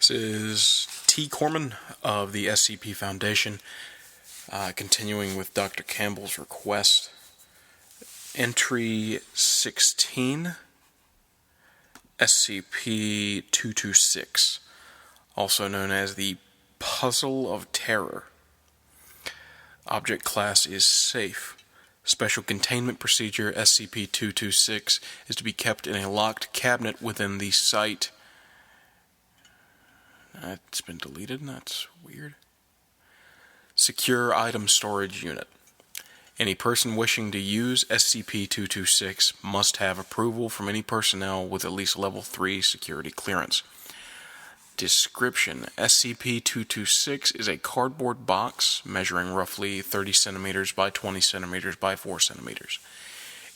This is T. Corman of the SCP Foundation, continuing with Dr. Campbell's request. Entry 16, SCP-226, also known as the Puzzle of Terror. Object class is safe. Special containment procedure SCP-226 is to be kept in a locked cabinet within the site. It's been deleted, that's weird. Secure item storage unit. Any person wishing to use SCP-226 must have approval from any personnel with at least level 3 security clearance. Description: SCP-226 is a cardboard box measuring roughly 30 centimeters by 20 centimeters by 4 centimeters.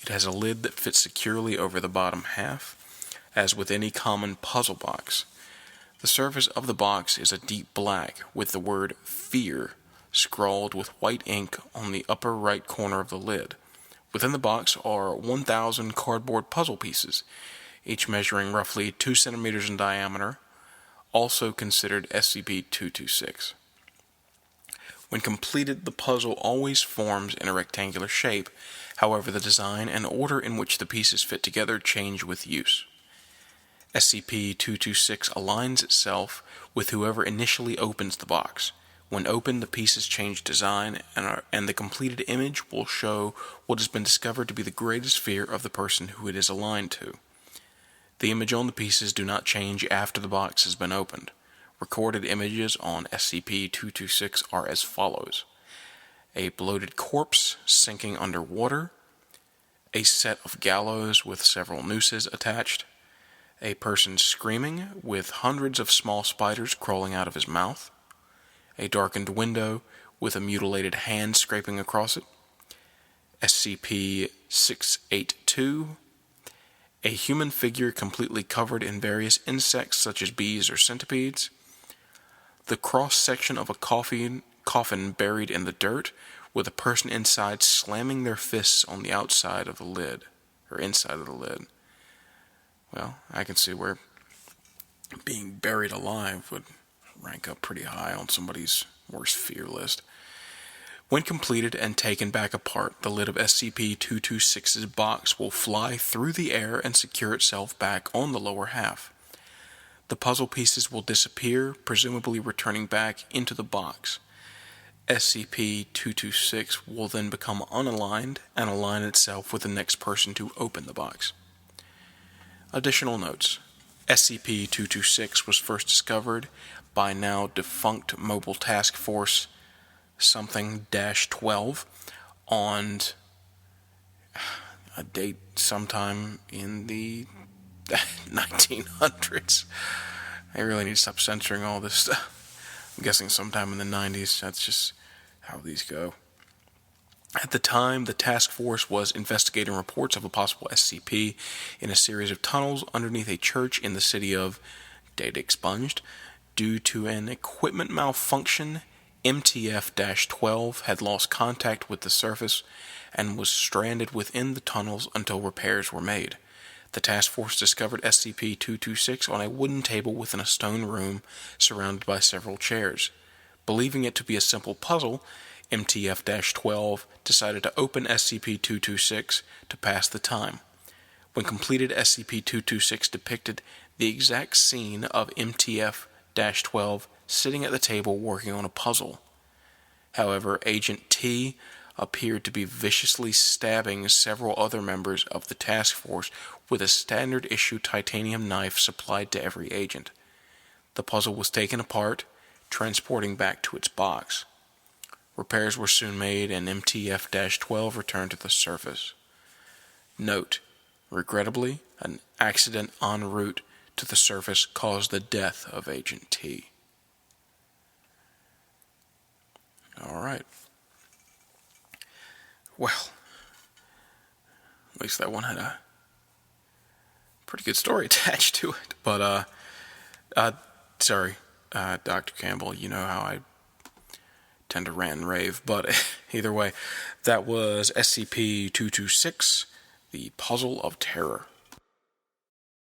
It has a lid that fits securely over the bottom half, as with any common puzzle box. The surface of the box is a deep black with the word FEAR scrawled with white ink on the upper right corner of the lid. Within the box are 1,000 cardboard puzzle pieces, each measuring roughly 2 centimeters in diameter, also considered SCP-226. When completed, the puzzle always forms in a rectangular shape. However, the design and order in which the pieces fit together change with use. SCP-226 aligns itself with whoever initially opens the box. When opened, the pieces change design, and the completed image will show what has been discovered to be the greatest fear of the person who it is aligned to. The image on the pieces do not change after the box has been opened. Recorded images on SCP-226 are as follows: a bloated corpse sinking underwater, a set of gallows with several nooses attached, a person screaming with hundreds of small spiders crawling out of his mouth, a darkened window with a mutilated hand scraping across it, SCP-682, a human figure completely covered in various insects such as bees or centipedes, the cross-section of a coffin buried in the dirt with a person inside slamming their fists on the outside of the lid, or inside of the lid. Well, I can see where being buried alive would rank up pretty high on somebody's worst fear list. When completed and taken back apart, the lid of SCP-226's box will fly through the air and secure itself back on the lower half. The puzzle pieces will disappear, presumably returning back into the box. SCP-226 will then become unaligned and align itself with the next person to open the box. Additional notes: SCP-226 was first discovered by now defunct Mobile Task Force something-12 on a date sometime in the 1900s. I really need to stop censoring all this stuff. I'm guessing sometime in the 90s. That's just how these go. At the time, the task force was investigating reports of a possible SCP in a series of tunnels underneath a church in the city of data expunged. Due to an equipment malfunction, MTF-12 had lost contact with the surface and was stranded within the tunnels until repairs were made. The task force discovered SCP-226 on a wooden table within a stone room surrounded by several chairs. Believing it to be a simple puzzle, MTF-12 decided to open SCP-226 to pass the time. When completed, SCP-226 depicted the exact scene of MTF-12 sitting at the table working on a puzzle. However, Agent T appeared to be viciously stabbing several other members of the task force with a standard-issue titanium knife supplied to every agent. The puzzle was taken apart, transporting back to its box. Repairs were soon made and MTF-12 returned to the surface. Note: regrettably, an accident en route to the surface caused the death of Agent T. Alright. Well, at least that one had a pretty good story attached to it. But, sorry, Dr. Campbell, you know how I tend to rant and rave. But either way, that was SCP-226, the Puzzle of Terror.